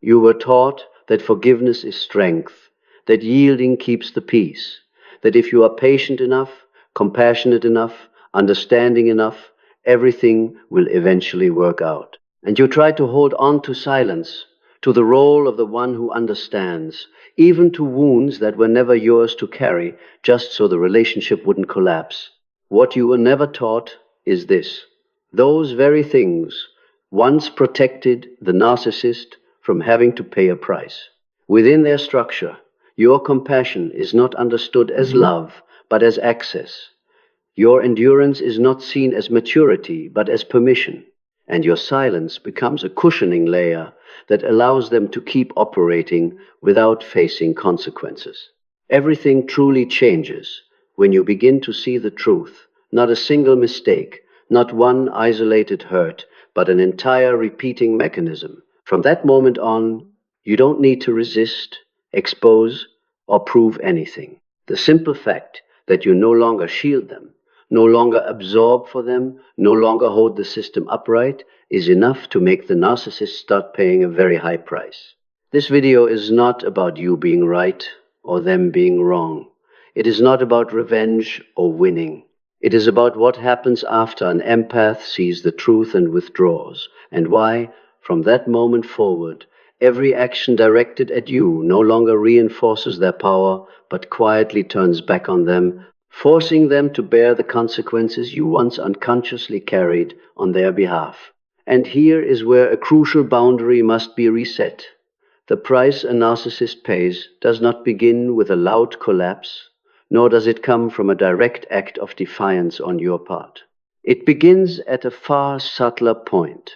You were taught that forgiveness is strength, that yielding keeps the peace, that if you are patient enough, compassionate enough, understanding enough, everything will eventually work out. And you tried to hold on to silence, to the role of the one who understands, even to wounds that were never yours to carry, just so the relationship wouldn't collapse. What you were never taught is this: those very things once protected the narcissist from having to pay a price. Within their structure, your compassion is not understood as love, but as access. Your endurance is not seen as maturity, but as permission. And your silence becomes a cushioning layer that allows them to keep operating without facing consequences. Everything truly changes when you begin to see the truth, not a single mistake, not one isolated hurt, but an entire repeating mechanism. From that moment on, you don't need to resist, expose, or prove anything. The simple fact that you no longer shield them, no longer absorb for them, no longer hold the system upright, is enough to make the narcissist start paying a very high price. This video is not about you being right or them being wrong. It is not about revenge or winning. It is about what happens after an empath sees the truth and withdraws, and why, from that moment forward, every action directed at you no longer reinforces their power, but quietly turns back on them, forcing them to bear the consequences you once unconsciously carried on their behalf. And here is where a crucial boundary must be reset. The price a narcissist pays does not begin with a loud collapse, nor does it come from a direct act of defiance on your part. It begins at a far subtler point.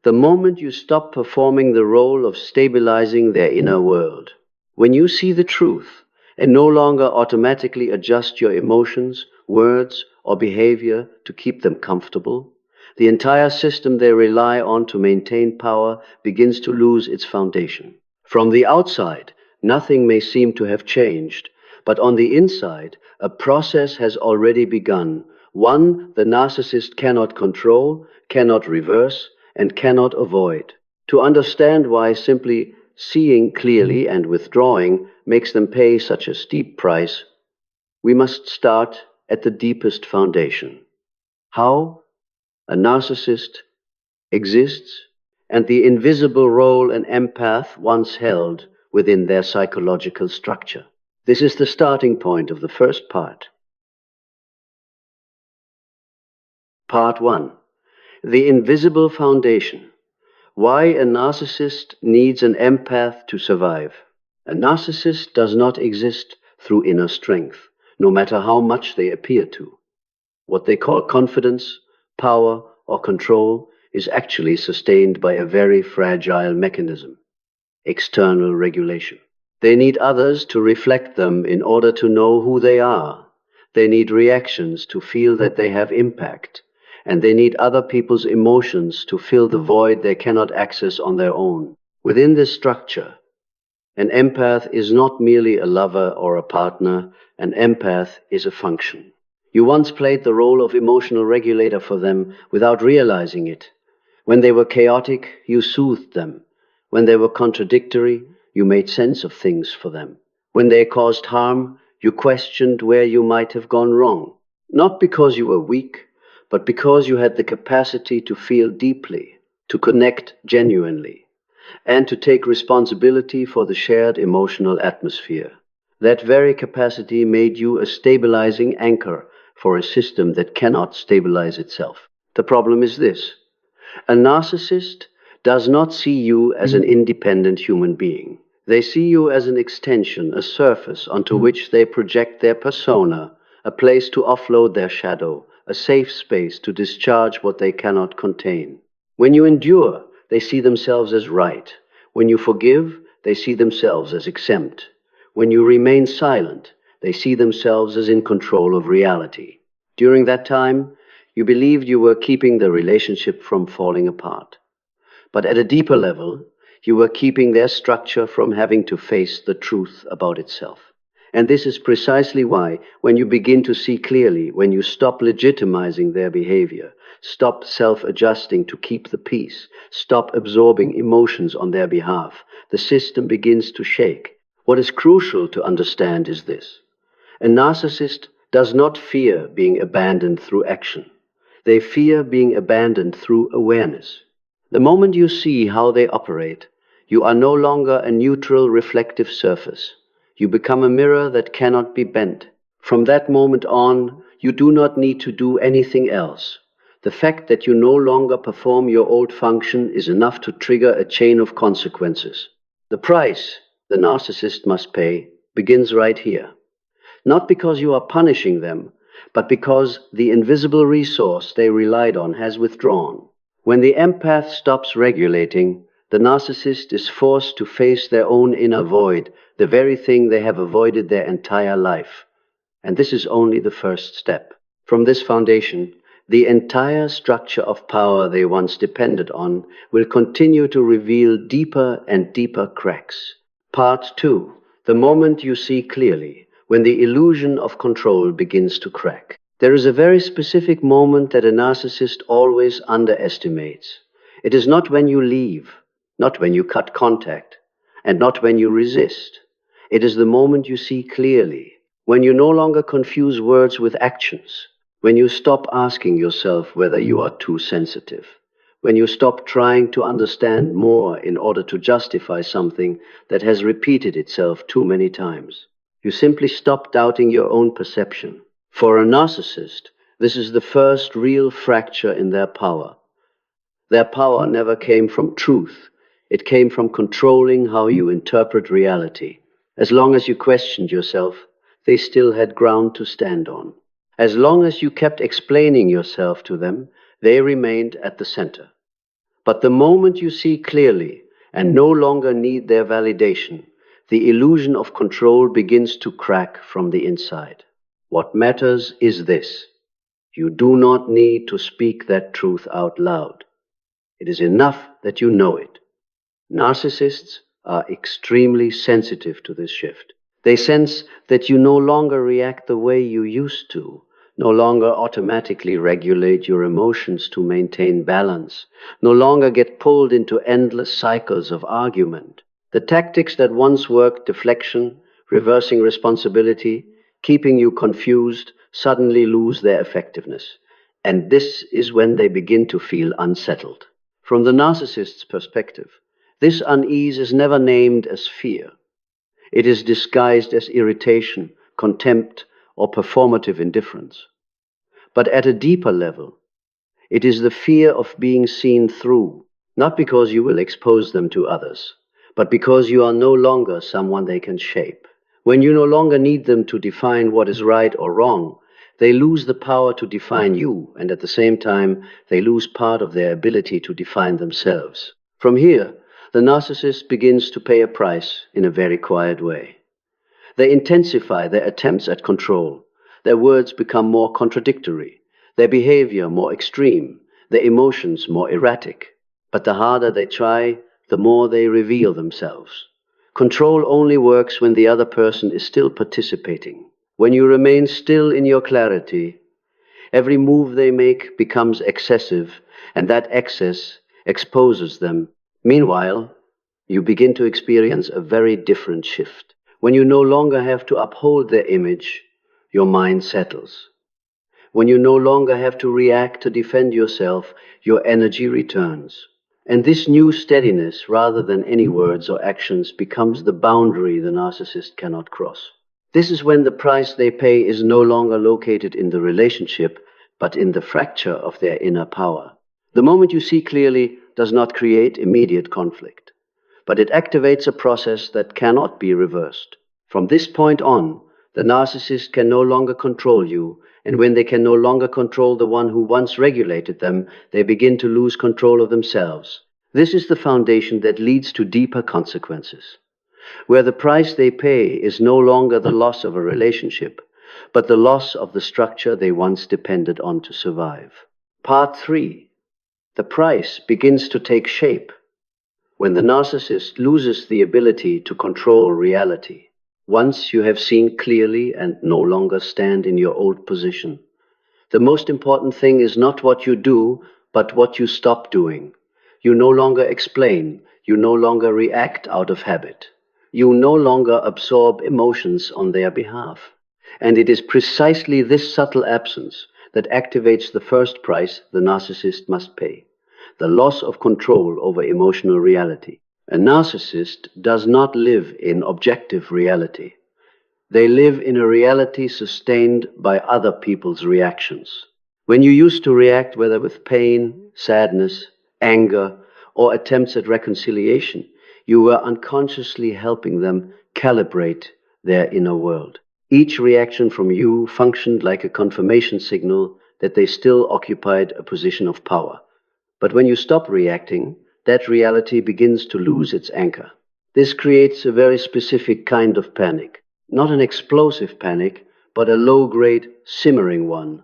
The moment you stop performing the role of stabilizing their inner world. When you see the truth and no longer automatically adjust your emotions, words, or behavior to keep them comfortable, the entire system they rely on to maintain power begins to lose its foundation. From the outside, nothing may seem to have changed, but on the inside, a process has already begun, one the narcissist cannot control, cannot reverse, and cannot avoid. To understand why simply seeing clearly and withdrawing makes them pay such a steep price, we must start at the deepest foundation. How a narcissist exists and the invisible role an empath once held within their psychological structure. This is the starting point of the first part. Part 1. The invisible foundation. Why a narcissist needs an empath to survive. A narcissist does not exist through inner strength, no matter how much they appear to. What they call confidence, power, or control is actually sustained by a very fragile mechanism: external regulation. They need others to reflect them in order to know who they are. They need reactions to feel that they have impact. And they need other people's emotions to fill the void they cannot access on their own. Within this structure, an empath is not merely a lover or a partner. An empath is a function. You once played the role of emotional regulator for them without realizing it. When they were chaotic, you soothed them. When they were contradictory, you made sense of things for them. When they caused harm, you questioned where you might have gone wrong. Not because you were weak, but because you had the capacity to feel deeply, to connect genuinely, and to take responsibility for the shared emotional atmosphere. That very capacity made you a stabilizing anchor for a system that cannot stabilize itself. The problem is this: a narcissist does not see you as an independent human being. They see you as an extension, a surface onto which they project their persona, a place to offload their shadow, a safe space to discharge what they cannot contain. When you endure, they see themselves as right. When you forgive, they see themselves as exempt. When you remain silent, they see themselves as in control of reality. During that time, you believed you were keeping the relationship from falling apart. But at a deeper level, you were keeping their structure from having to face the truth about itself. And this is precisely why, when you begin to see clearly, when you stop legitimizing their behavior, stop self-adjusting to keep the peace, stop absorbing emotions on their behalf, the system begins to shake. What is crucial to understand is this. A narcissist does not fear being abandoned through action. They fear being abandoned through awareness. The moment you see how they operate, you are no longer a neutral, reflective surface. You become a mirror that cannot be bent. From that moment on, you do not need to do anything else. The fact that you no longer perform your old function is enough to trigger a chain of consequences. The price the narcissist must pay begins right here. Not because you are punishing them, but because the invisible resource they relied on has withdrawn. When the empath stops regulating, the narcissist is forced to face their own inner void, the very thing they have avoided their entire life. And this is only the first step. From this foundation, the entire structure of power they once depended on will continue to reveal deeper and deeper cracks. Part 2. The moment you see clearly, when the illusion of control begins to crack. There is a very specific moment that a narcissist always underestimates. It is not when you leave, not when you cut contact, and not when you resist. It is the moment you see clearly, when you no longer confuse words with actions, when you stop asking yourself whether you are too sensitive, when you stop trying to understand more in order to justify something that has repeated itself too many times. You simply stop doubting your own perception. For a narcissist, this is the first real fracture in their power. Their power never came from truth. It came from controlling how you interpret reality. As long as you questioned yourself, they still had ground to stand on. As long as you kept explaining yourself to them, they remained at the center. But the moment you see clearly and no longer need their validation, the illusion of control begins to crack from the inside. What matters is this. You do not need to speak that truth out loud. It is enough that you know it. Narcissists are extremely sensitive to this shift. They sense that you no longer react the way you used to, no longer automatically regulate your emotions to maintain balance, no longer get pulled into endless cycles of argument. The tactics that once worked, deflection, reversing responsibility, keeping you confused, suddenly lose their effectiveness. And this is when they begin to feel unsettled. From the narcissist's perspective, this unease is never named as fear. It is disguised as irritation, contempt, or performative indifference. But at a deeper level, it is the fear of being seen through, not because you will expose them to others, but because you are no longer someone they can shape. When you no longer need them to define what is right or wrong, they lose the power to define you, and at the same time, they lose part of their ability to define themselves. From here, the narcissist begins to pay a price in a very quiet way. They intensify their attempts at control. Their words become more contradictory, their behavior more extreme, their emotions more erratic. But the harder they try, the more they reveal themselves. Control only works when the other person is still participating. When you remain still in your clarity, every move they make becomes excessive, and that excess exposes them. Meanwhile, you begin to experience a very different shift. When you no longer have to uphold their image, your mind settles. When you no longer have to react to defend yourself, your energy returns. And this new steadiness, rather than any words or actions, becomes the boundary the narcissist cannot cross. This is when the price they pay is no longer located in the relationship, but in the fracture of their inner power. The moment you see clearly does not create immediate conflict, but it activates a process that cannot be reversed. From this point on, the narcissist can no longer control you, and when they can no longer control the one who once regulated them, they begin to lose control of themselves. This is the foundation that leads to deeper consequences, where the price they pay is no longer the loss of a relationship, but the loss of the structure they once depended on to survive. Part 3. The price begins to take shape when the narcissist loses the ability to control reality. once you have seen clearly and no longer stand in your old position. The most important thing is not what you do, but what you stop doing. You no longer explain. You no longer react out of habit. You no longer absorb emotions on their behalf. And it is precisely this subtle absence that activates the first price the narcissist must pay: the loss of control over emotional reality. A narcissist does not live in objective reality. They live in a reality sustained by other people's reactions. When you used to react, whether with pain, sadness, anger, or attempts at reconciliation, you were unconsciously helping them calibrate their inner world. Each reaction from you functioned like a confirmation signal that they still occupied a position of power. But when you stop reacting, that reality begins to lose its anchor. This creates a very specific kind of panic. Not an explosive panic, but a low-grade, simmering one.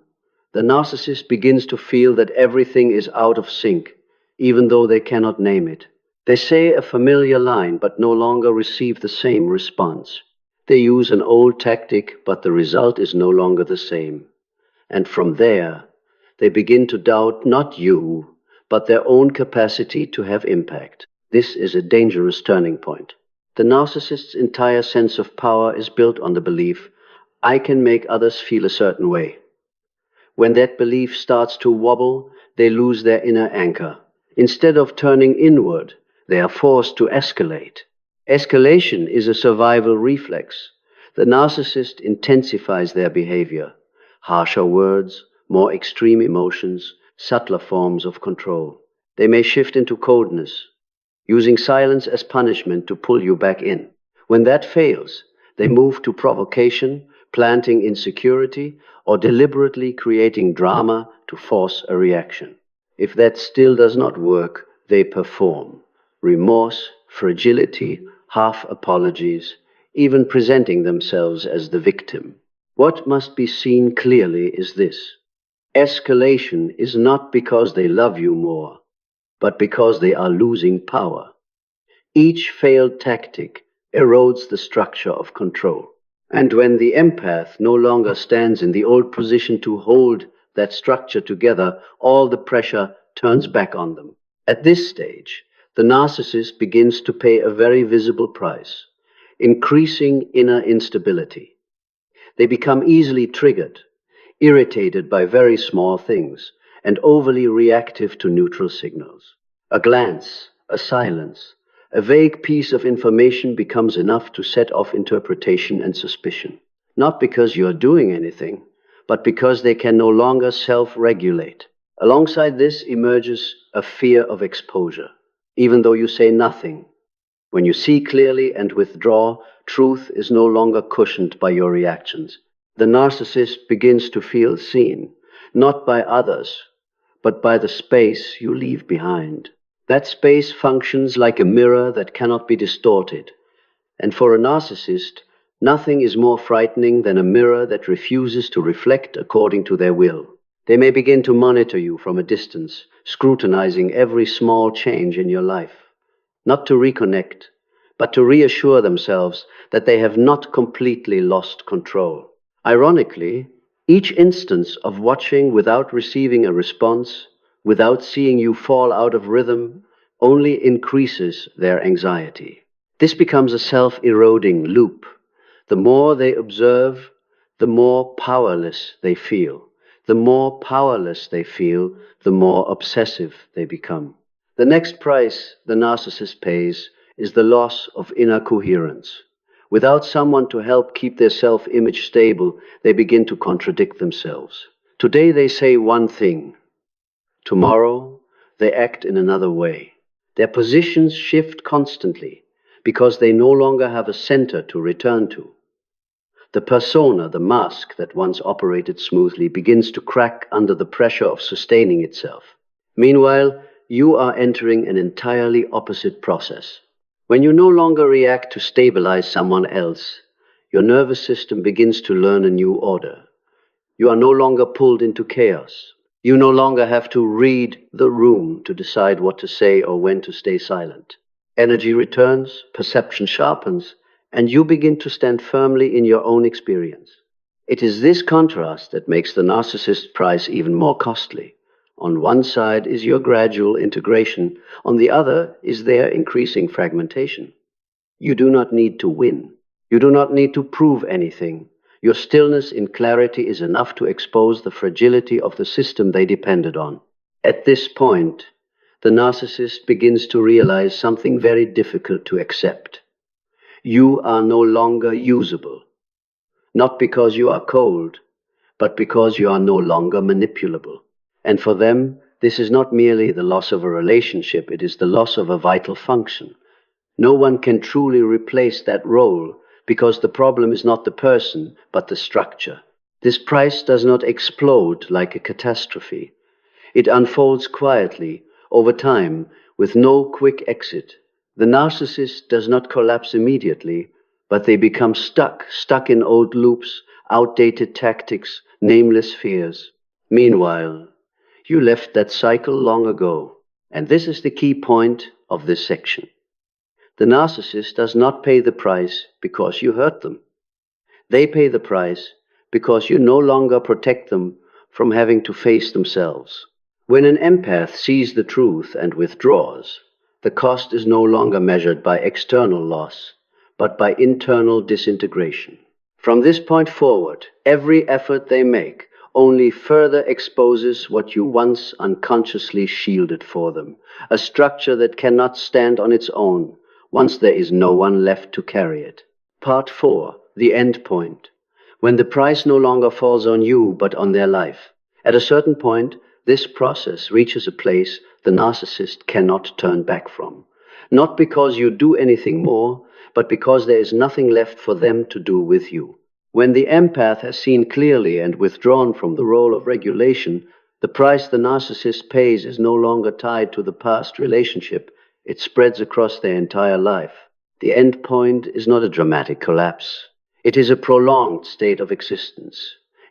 The narcissist begins to feel that everything is out of sync, even though they cannot name it. They say a familiar line, but no longer receive the same response. They use an old tactic, but the result is no longer the same. And from there, they begin to doubt not you, but their own capacity to have impact. This is a dangerous turning point. The narcissist's entire sense of power is built on the belief, I can make others feel a certain way. When that belief starts to wobble, they lose their inner anchor. Instead of turning inward, they are forced to escalate. Escalation is a survival reflex. The narcissist intensifies their behavior. Harsher words, more extreme emotions, subtler forms of control. They may shift into coldness, using silence as punishment to pull you back in. When that fails, they move to provocation, planting insecurity, or deliberately creating drama to force a reaction. If that still does not work, they perform. Remorse, fragility, half apologies, even presenting themselves as the victim. What must be seen clearly is this: escalation is not because they love you more, but because they are losing power. Each failed tactic erodes the structure of control. And when the empath no longer stands in the old position to hold that structure together, all the pressure turns back on them. At this stage, the narcissist begins to pay a very visible price: increasing inner instability. They become easily triggered, irritated by very small things, and overly reactive to neutral signals. A glance, a silence, a vague piece of information becomes enough to set off interpretation and suspicion. Not because you are doing anything, but because they can no longer self-regulate. Alongside this emerges a fear of exposure. Even though you say nothing, when you see clearly and withdraw, truth is no longer cushioned by your reactions. The narcissist begins to feel seen, not by others, but by the space you leave behind. That space functions like a mirror that cannot be distorted. And for a narcissist, nothing is more frightening than a mirror that refuses to reflect according to their will. They may begin to monitor you from a distance, scrutinizing every small change in your life, not to reconnect, but to reassure themselves that they have not completely lost control. Ironically, each instance of watching without receiving a response, without seeing you fall out of rhythm, only increases their anxiety. This becomes a self-eroding loop. The more they observe, the more powerless they feel. The more powerless they feel, the more obsessive they become. The next price the narcissist pays is the loss of inner coherence. Without someone to help keep their self-image stable, they begin to contradict themselves. Today they say one thing. Tomorrow they act in another way. Their positions shift constantly because they no longer have a center to return to. The persona, the mask that once operated smoothly, begins to crack under the pressure of sustaining itself. Meanwhile, you are entering an entirely opposite process. When you no longer react to stabilize someone else, your nervous system begins to learn a new order. You are no longer pulled into chaos. You no longer have to read the room to decide what to say or when to stay silent. Energy returns, perception sharpens, and you begin to stand firmly in your own experience. It is this contrast that makes the narcissist price even more costly. On one side is your gradual integration, on the other is their increasing fragmentation. You do not need to win. You do not need to prove anything. Your stillness in clarity is enough to expose the fragility of the system they depended on. At this point, the narcissist begins to realize something very difficult to accept. You are no longer usable, not because you are cold, but because you are no longer manipulable. And for them, this is not merely the loss of a relationship, it is the loss of a vital function. No one can truly replace that role, because the problem is not the person, but the structure. This price does not explode like a catastrophe. It unfolds quietly, over time, with no quick exit. The narcissist does not collapse immediately, but they become stuck in old loops, outdated tactics, nameless fears. Meanwhile, you left that cycle long ago, and this is the key point of this section. The narcissist does not pay the price because you hurt them. They pay the price because you no longer protect them from having to face themselves. When an empath sees the truth and withdraws, the cost is no longer measured by external loss, but by internal disintegration. From this point forward, every effort they make only further exposes what you once unconsciously shielded for them, a structure that cannot stand on its own once there is no one left to carry it. Part 4, the end point, when the price no longer falls on you but on their life. At a certain point, this process reaches a place the narcissist cannot turn back from. Not because you do anything more, but because there is nothing left for them to do with you. When the empath has seen clearly and withdrawn from the role of regulation, the price the narcissist pays is no longer tied to the past relationship. It spreads across their entire life. The end point is not a dramatic collapse. It is a prolonged state of existence,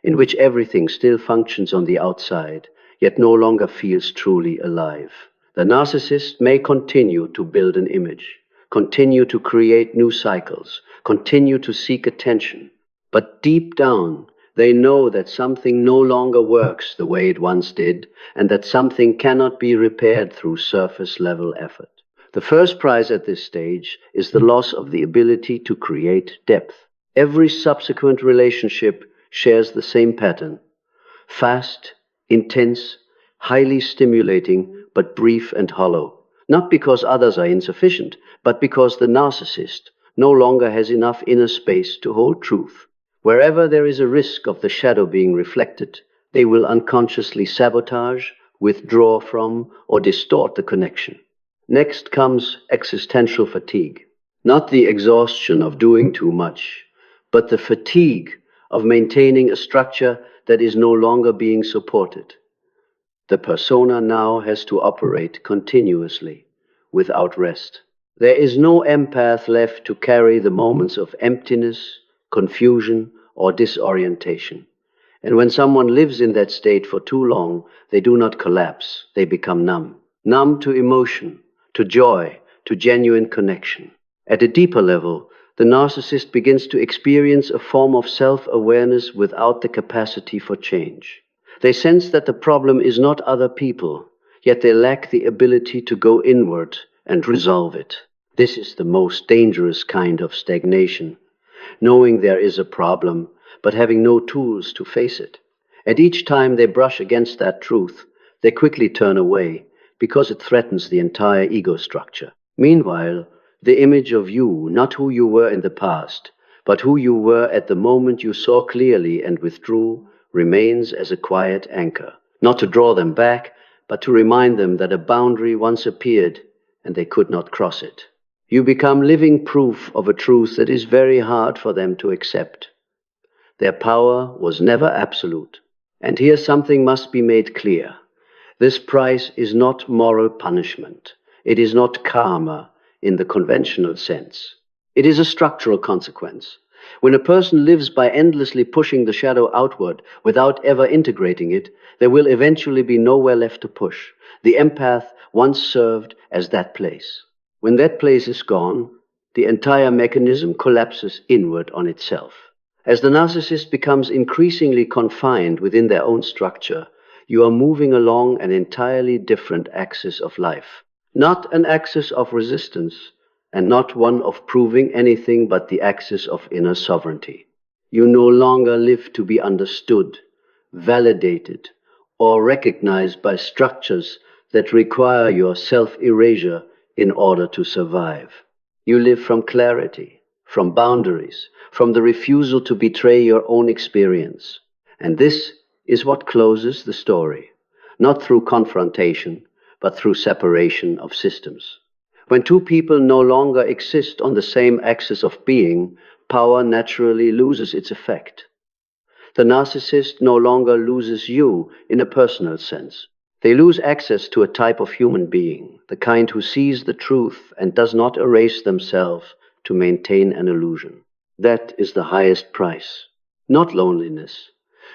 in which everything still functions on the outside, yet no longer feels truly alive. The narcissist may continue to build an image, continue to create new cycles, continue to seek attention, but deep down, they know that something no longer works the way it once did, and that something cannot be repaired through surface-level effort. The first prize at this stage is the loss of the ability to create depth. Every subsequent relationship shares the same pattern. Fast, intense, highly stimulating, but brief and hollow. Not because others are insufficient, but because the narcissist no longer has enough inner space to hold truth. Wherever there is a risk of the shadow being reflected, they will unconsciously sabotage, withdraw from, or distort the connection. Next comes existential fatigue. Not the exhaustion of doing too much, but the fatigue of maintaining a structure that is no longer being supported. The persona now has to operate continuously, without rest. There is no empath left to carry the moments of emptiness, confusion, or disorientation. And when someone lives in that state for too long, they do not collapse, they become numb. Numb to emotion, to joy, to genuine connection. At a deeper level, the narcissist begins to experience a form of self-awareness without the capacity for change. They sense that the problem is not other people, yet they lack the ability to go inward and resolve it. This is the most dangerous kind of stagnation, knowing there is a problem, but having no tools to face it. And each time they brush against that truth, they quickly turn away, because it threatens the entire ego structure. Meanwhile, the image of you, not who you were in the past, but who you were at the moment you saw clearly and withdrew, remains as a quiet anchor, not to draw them back, but to remind them that a boundary once appeared and they could not cross it. You become living proof of a truth that is very hard for them to accept. Their power was never absolute. And here something must be made clear. This price is not moral punishment. It is not karma in the conventional sense. It is a structural consequence. When a person lives by endlessly pushing the shadow outward without ever integrating it, there will eventually be nowhere left to push. The empath once served as that place. When that place is gone, the entire mechanism collapses inward on itself. As the narcissist becomes increasingly confined within their own structure, you are moving along an entirely different axis of life. Not an axis of resistance, and not one of proving anything but the axis of inner sovereignty. You no longer live to be understood, validated, or recognized by structures that require your self-erasure in order to survive. You live from clarity, from boundaries, from the refusal to betray your own experience. And this is what closes the story, not through confrontation, but through separation of systems. When two people no longer exist on the same axis of being, power naturally loses its effect. The narcissist no longer loses you in a personal sense. They lose access to a type of human being, the kind who sees the truth and does not erase themselves to maintain an illusion. That is the highest price. Not loneliness,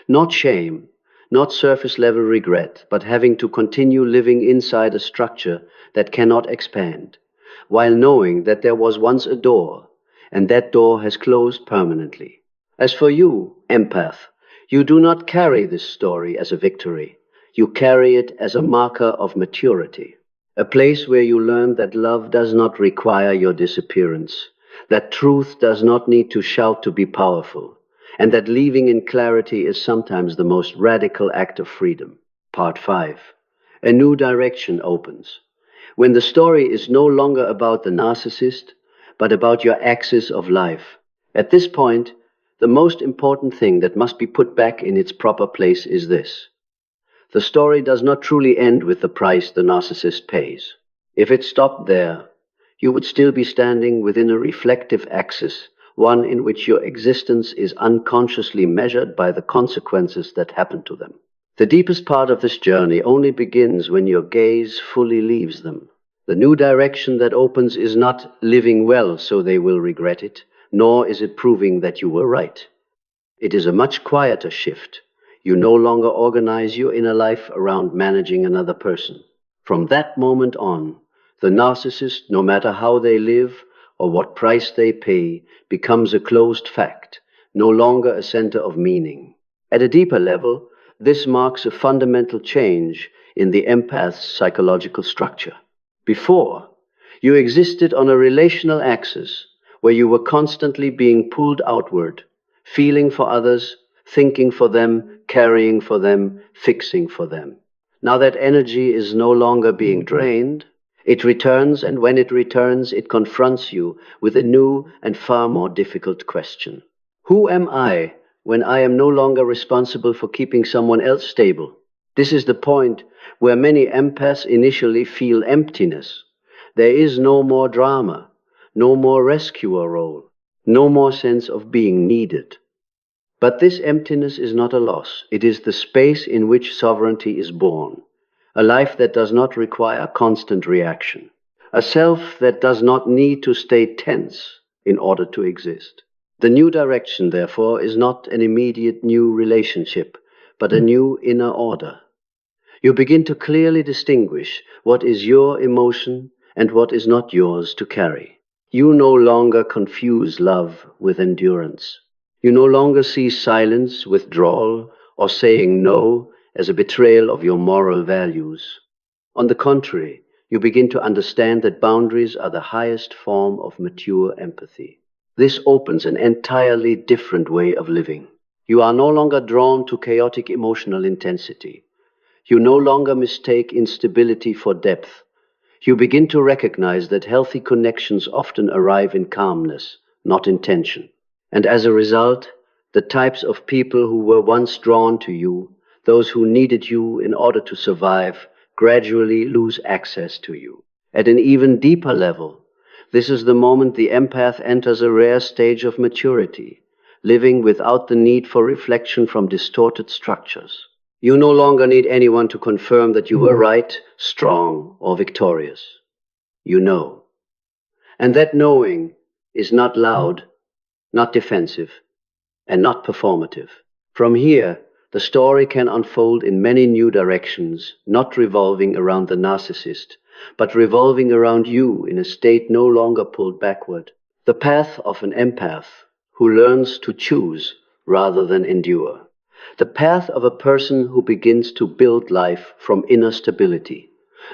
not shame, not surface-level regret, but having to continue living inside a structure that cannot expand, while knowing that there was once a door, and that door has closed permanently. As for you, empath, you do not carry this story as a victory. You carry it as a marker of maturity, a place where you learn that love does not require your disappearance, that truth does not need to shout to be powerful, and that living in clarity is sometimes the most radical act of freedom. Part 5. A new direction opens. When the story is no longer about the narcissist, but about your axis of life. At this point, the most important thing that must be put back in its proper place is this. The story does not truly end with the price the narcissist pays. If it stopped there, you would still be standing within a reflective axis, one in which your existence is unconsciously measured by the consequences that happen to them. The deepest part of this journey only begins when your gaze fully leaves them. The new direction that opens is not living well so they will regret it, nor is it proving that you were right. It is a much quieter shift. You no longer organize your inner life around managing another person. From that moment on, the narcissist, no matter how they live or what price they pay, becomes a closed fact, no longer a center of meaning. At a deeper level, this marks a fundamental change in the empath's psychological structure. Before, you existed on a relational axis where you were constantly being pulled outward, feeling for others, thinking for them, caring for them, fixing for them. Now that energy is no longer being drained, it returns, and when it returns, it confronts you with a new and far more difficult question. Who am I when I am no longer responsible for keeping someone else stable? This is the point where many empaths initially feel emptiness. There is no more drama, no more rescuer role, no more sense of being needed. But this emptiness is not a loss. It is the space in which sovereignty is born, a life that does not require constant reaction, a self that does not need to stay tense in order to exist. The new direction, therefore, is not an immediate new relationship, but a new inner order. You begin to clearly distinguish what is your emotion and what is not yours to carry. You no longer confuse love with endurance. You no longer see silence, withdrawal, or saying no as a betrayal of your moral values. On the contrary, you begin to understand that boundaries are the highest form of mature empathy. This opens an entirely different way of living. You are no longer drawn to chaotic emotional intensity. You no longer mistake instability for depth. You begin to recognize that healthy connections often arrive in calmness, not in tension. And as a result, the types of people who were once drawn to you, those who needed you in order to survive, gradually lose access to you. At an even deeper level, this is the moment the empath enters a rare stage of maturity, living without the need for reflection from distorted structures. You no longer need anyone to confirm that you were right, strong, or victorious. You know. And that knowing is not loud, not defensive, and not performative. From here, the story can unfold in many new directions, not revolving around the narcissist, but revolving around you in a state no longer pulled backward, The path of an empath who learns to choose rather than endure. The path of a person who begins to build life from inner stability,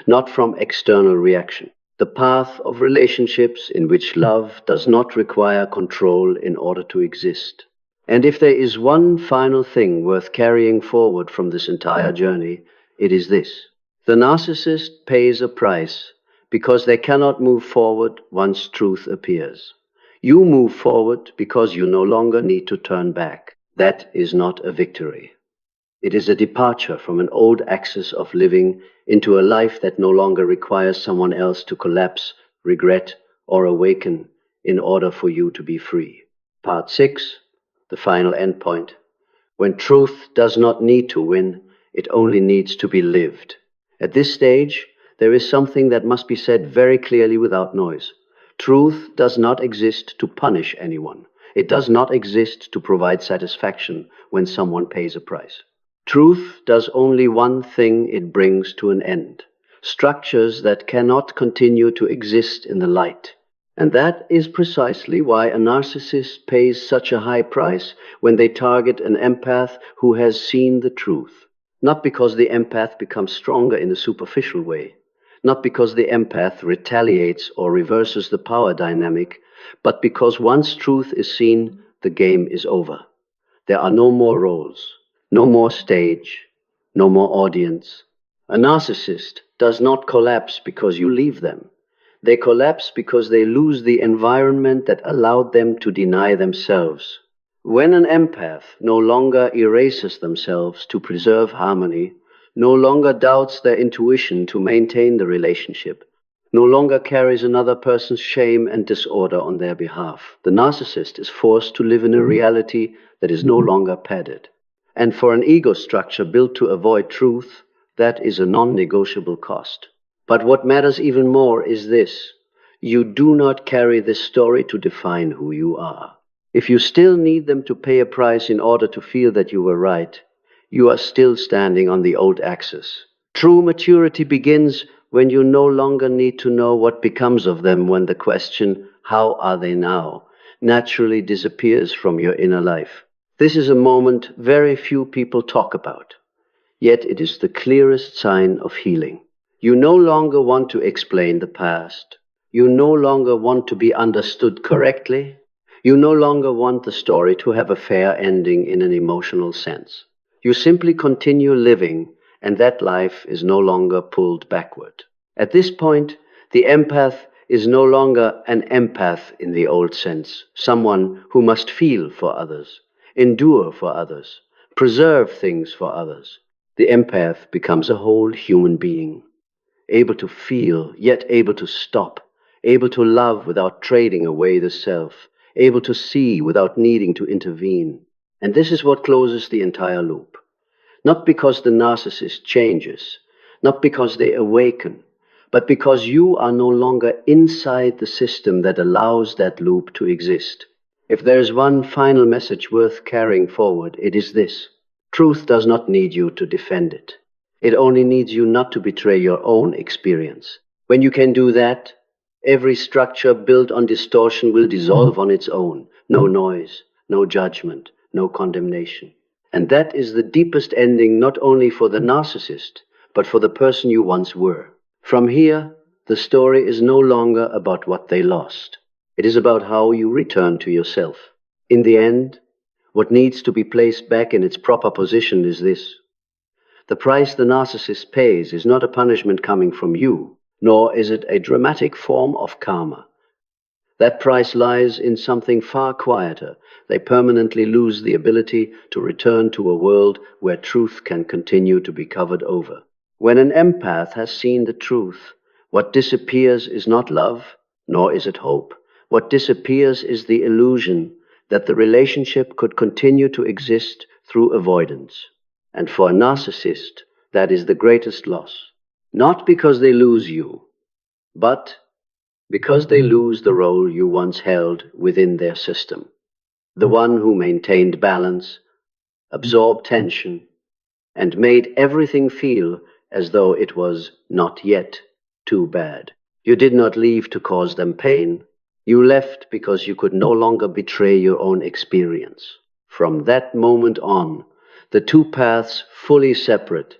not from external reaction. The path of relationships in which love does not require control in order to exist. And if there is one final thing worth carrying forward from this entire journey, it is this. The narcissist pays a price because they cannot move forward once truth appears. You move forward because you no longer need to turn back. That is not a victory. It is a departure from an old axis of living into a life that no longer requires someone else to collapse, regret, or awaken in order for you to be free. Part 6, the final endpoint. When truth does not need to win, it only needs to be lived. At this stage, there is something that must be said very clearly without noise. Truth does not exist to punish anyone. It does not exist to provide satisfaction when someone pays a price. Truth does only one thing: it brings to an end structures that cannot continue to exist in the light. And that is precisely why a narcissist pays such a high price when they target an empath who has seen the truth. Not because the empath becomes stronger in a superficial way, not because the empath retaliates or reverses the power dynamic, but because once truth is seen, the game is over. There are no more roles, no more stage, no more audience. A narcissist does not collapse because you leave them. They collapse because they lose the environment that allowed them to deny themselves. When an empath no longer erases themselves to preserve harmony, no longer doubts their intuition to maintain the relationship, no longer carries another person's shame and disorder on their behalf, the narcissist is forced to live in a reality that is no longer padded. And for an ego structure built to avoid truth, that is a non-negotiable cost. But what matters even more is this: you do not carry this story to define who you are. If you still need them to pay a price in order to feel that you were right, you are still standing on the old axis. True maturity begins when you no longer need to know what becomes of them, when the question, "How are they now?" naturally disappears from your inner life. This is a moment very few people talk about, yet it is the clearest sign of healing. You no longer want to explain the past. You no longer want to be understood correctly. You no longer want the story to have a fair ending in an emotional sense. You simply continue living, and that life is no longer pulled backward. At this point, the empath is no longer an empath in the old sense, someone who must feel for others, endure for others, preserve things for others. The empath becomes a whole human being, able to feel, yet able to stop, able to love without trading away the self, able to see without needing to intervene. And this is what closes the entire loop. Not because the narcissist changes, not because they awaken, but because you are no longer inside the system that allows that loop to exist. If there is one final message worth carrying forward, it is this: truth does not need you to defend it. It only needs you not to betray your own experience. When you can do that, every structure built on distortion will dissolve on its own. No noise, no judgment, no condemnation. And that is the deepest ending, not only for the narcissist, but for the person you once were. From here, the story is no longer about what they lost. It is about how you return to yourself. In the end, what needs to be placed back in its proper position is this: the price the narcissist pays is not a punishment coming from you, nor is it a dramatic form of karma. That price lies in something far quieter. They permanently lose the ability to return to a world where truth can continue to be covered over. When an empath has seen the truth, what disappears is not love, nor is it hope. What disappears is the illusion that the relationship could continue to exist through avoidance. And for a narcissist, that is the greatest loss. Not because they lose you, but because they lose the role you once held within their system. The one who maintained balance, absorbed tension, and made everything feel as though it was not yet too bad. You did not leave to cause them pain. You left because you could no longer betray your own experience. From that moment on, the two paths fully separate.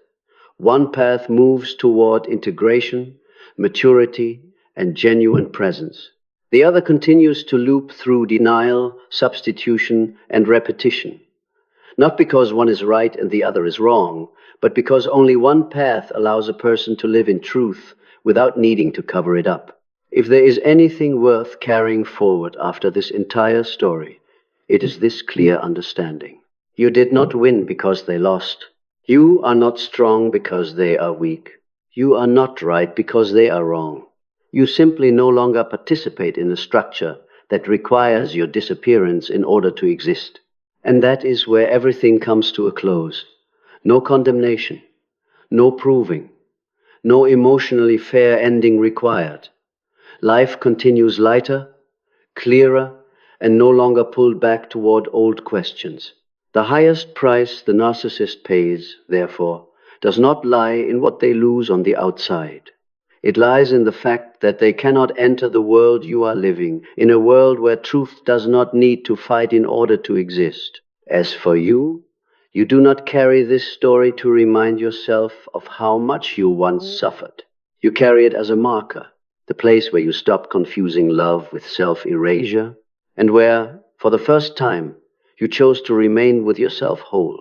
One path moves toward integration, maturity, and genuine presence. The other continues to loop through denial, substitution, and repetition. Not because one is right and the other is wrong, but because only one path allows a person to live in truth without needing to cover it up. If there is anything worth carrying forward after this entire story, it is this clear understanding. You did not win because they lost. You are not strong because they are weak. You are not right because they are wrong. You simply no longer participate in a structure that requires your disappearance in order to exist. And that is where everything comes to a close. No condemnation, no proving, no emotionally fair ending required. Life continues lighter, clearer, and no longer pulled back toward old questions. The highest price the narcissist pays, therefore, does not lie in what they lose on the outside. It lies in the fact that they cannot enter the world you are living, in a world where truth does not need to fight in order to exist. As for you, you do not carry this story to remind yourself of how much you once suffered. You carry it as a marker, the place where you stop confusing love with self-erasure, and where, for the first time, you chose to remain with yourself whole.